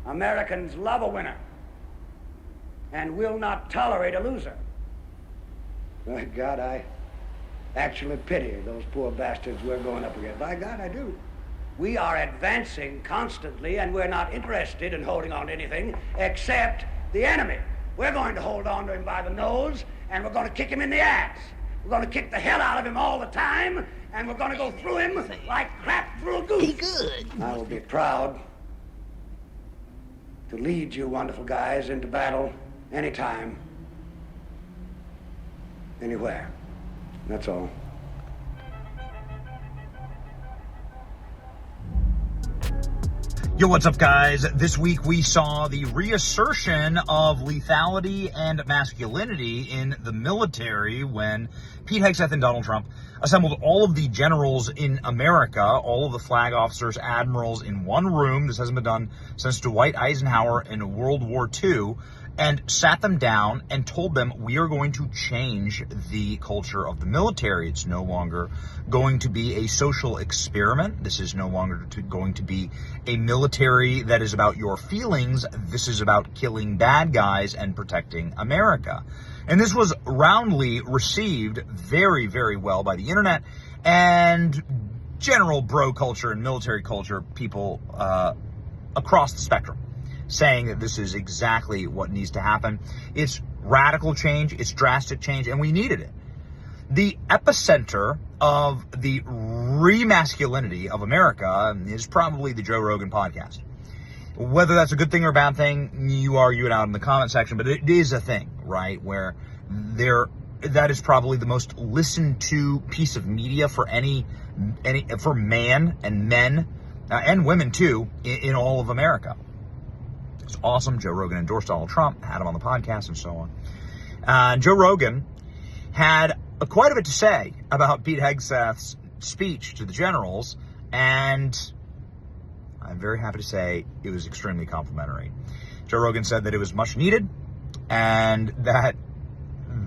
Americans love a winner and will not tolerate a loser. By God, I actually pity those poor bastards we're going up against. By God, I do. We are advancing constantly, and we're not interested in holding on to anything except the enemy. We're going to hold on to him by the nose, and we're going to kick him in the ass. We're going to kick the hell out of him all the time, and we're going to go through him like crap through a goose. Be good. I will be proud to lead you wonderful guys into battle anytime, anywhere. That's all. Yo, what's up, guys? This week we saw the reassertion of lethality and masculinity in the military when Pete Hegseth and Donald Trump assembled all of the generals in America, all of the flag officers, admirals in one room. This hasn't been done since Dwight Eisenhower in World War II. And sat them down and told them, we are going to change the culture of the military. It's no longer going to be a social experiment. This is no longer going to be a military that is about your feelings. This is about killing bad guys and protecting America. And this was roundly received very, very well by the internet and general bro culture and military culture people across the spectrum, saying that this is exactly what needs to happen. It's radical change, it's drastic change, and we needed it. The epicenter of the remasculinity of America is probably the Joe Rogan podcast. Whether that's a good thing or a bad thing, you argue it out in the comment section, but it is a thing, right? Where that is probably the most listened to piece of media for for man and men and women too in all of America. It's awesome. Joe Rogan endorsed Donald Trump, had him on the podcast, and so on. Joe Rogan had quite a bit to say about Pete Hegseth's speech to the generals, and I'm very happy to say it was extremely complimentary. Joe Rogan said that it was much needed, and that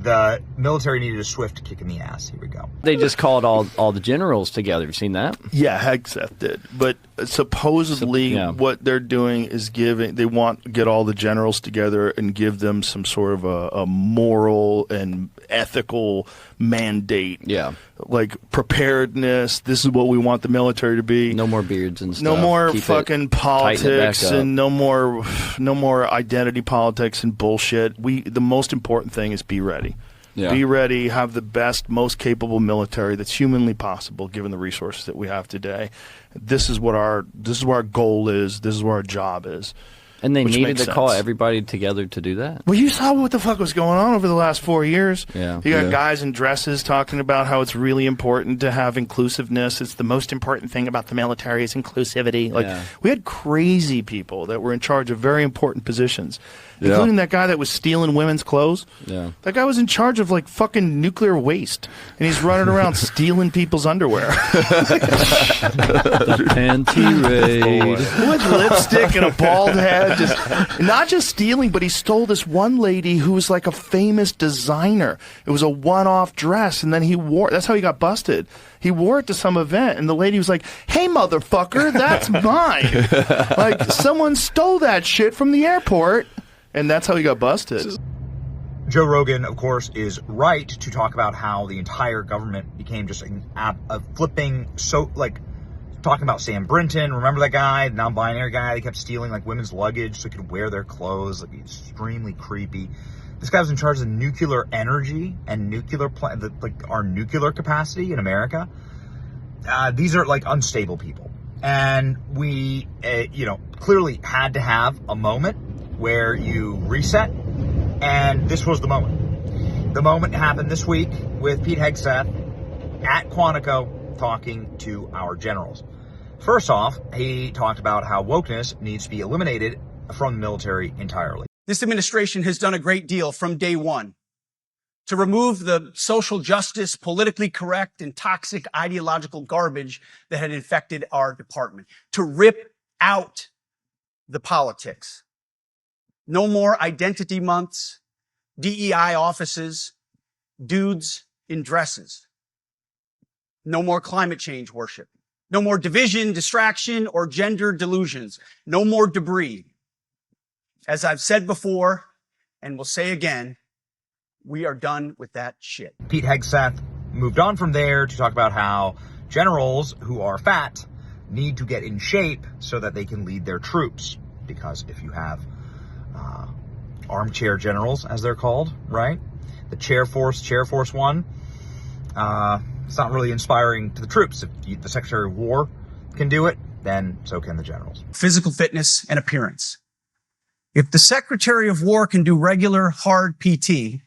the military needed a swift kick in the ass. Here we go. They just called all the generals together. You seen that? Yeah, Hegseth did. But supposedly what they're doing is they want to get all the generals together and give them some sort of a moral and ethical mandate. Yeah. Like preparedness. This is what we want the military to be. No more beards and stuff. No more fucking politics and no more identity politics and bullshit. The most important thing is be ready. Yeah. Be ready, have the best, most capable military that's humanly possible given the resources that we have today. This is what our goal is. This is what our job is. And they needed to call everybody together to do that? Well, you saw what the fuck was going on over the last 4 years. Yeah. You got guys in dresses talking about how it's really important to have inclusiveness. It's the most important thing about the military is inclusivity. We had crazy people that were in charge of very important positions, including that guy that was stealing women's clothes. Yeah. That guy was in charge of like fucking nuclear waste, and he's running around stealing people's underwear. The panty raid. With lipstick and a bald head. Not just stealing, but he stole this one lady who was like a famous designer. It was a one-off dress, and then that's how he got busted. He wore it to some event, and the lady was like, "Hey, motherfucker, that's mine." Like, someone stole that shit from the airport, and that's how he got busted. Joe Rogan, of course, is right to talk about how the entire government became just a flipping, talking about Sam Brinton. Remember that guy, the non-binary guy? They kept stealing like women's luggage so he could wear their clothes. Like, extremely creepy. This guy was in charge of nuclear energy and our nuclear capacity in America. These are like unstable people, and we, clearly had to have a moment where you reset, and this was the moment. The moment happened this week with Pete Hegseth at Quantico talking to our generals. First off, he talked about how wokeness needs to be eliminated from the military entirely. This administration has done a great deal from day one to remove the social justice, politically correct, and toxic ideological garbage that had infected our department, to rip out the politics. No more identity months, DEI offices, dudes in dresses. No more climate change worship. No more division, distraction, or gender delusions. No more debris. As I've said before, and will say again, we are done with that shit. Pete Hegseth moved on from there to talk about how generals who are fat need to get in shape so that they can lead their troops. Because if you have armchair generals, as they're called, right? The Chair Force One, it's not really inspiring to the troops. If the Secretary of War can do it, then so can the generals. Physical fitness and appearance. If the Secretary of War can do regular hard PT,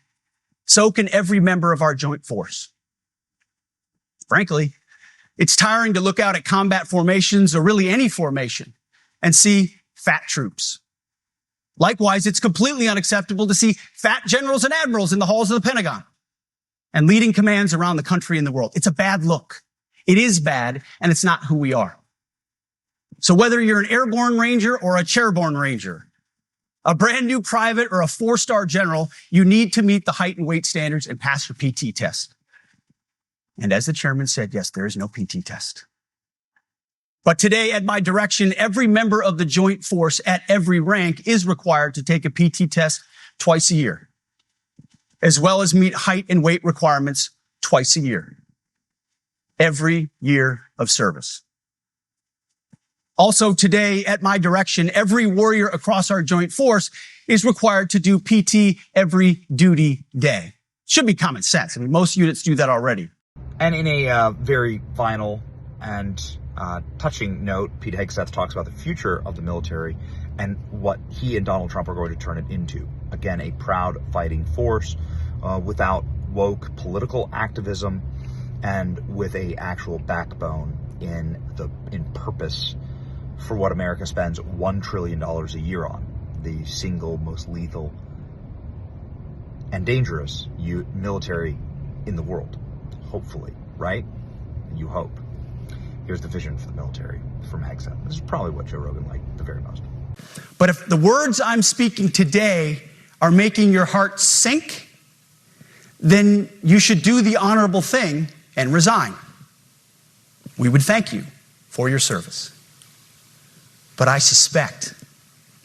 so can every member of our joint force. Frankly, it's tiring to look out at combat formations or really any formation and see fat troops. Likewise, it's completely unacceptable to see fat generals and admirals in the halls of the Pentagon and leading commands around the country and the world. It's a bad look. It is bad, and it's not who we are. So whether you're an airborne ranger or a chairborne ranger, a brand new private or a 4-star general, you need to meet the height and weight standards and pass your PT test. And as the chairman said, yes, there is no PT test. But today, at my direction, every member of the joint force at every rank is required to take a PT test twice a year, as well as meet height and weight requirements twice a year, every year of service. Also today, at my direction, every warrior across our joint force is required to do PT every duty day. Should be common sense. I mean, most units do that already. And in a very final and touching note, Pete Hegseth talks about the future of the military and what he and Donald Trump are going to turn it into. Again, a proud fighting force without woke political activism and with a actual backbone in purpose for what America spends $1 trillion a year on, the single most lethal and dangerous military in the world. Hopefully, right? You hope. Here's the vision for the military from Hegseth. This is probably what Joe Rogan liked the very most. But if the words I'm speaking today are making your heart sink, then you should do the honorable thing and resign. We would thank you for your service. But I suspect,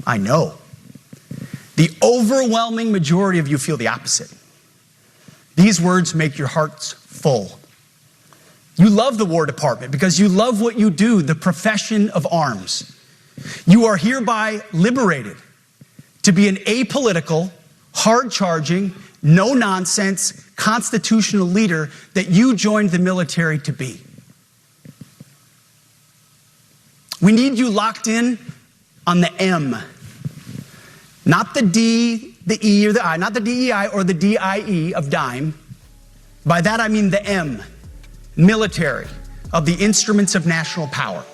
I know, the overwhelming majority of you feel the opposite. These words make your hearts full. You love the War Department because you love what you do, the profession of arms. You are hereby liberated to be an apolitical, hard-charging, no-nonsense, constitutional leader that you joined the military to be. We need you locked in on the M, not the D, the E, or the I, not the DEI or the DIE of dime. By that I mean the M, military, of the instruments of national power.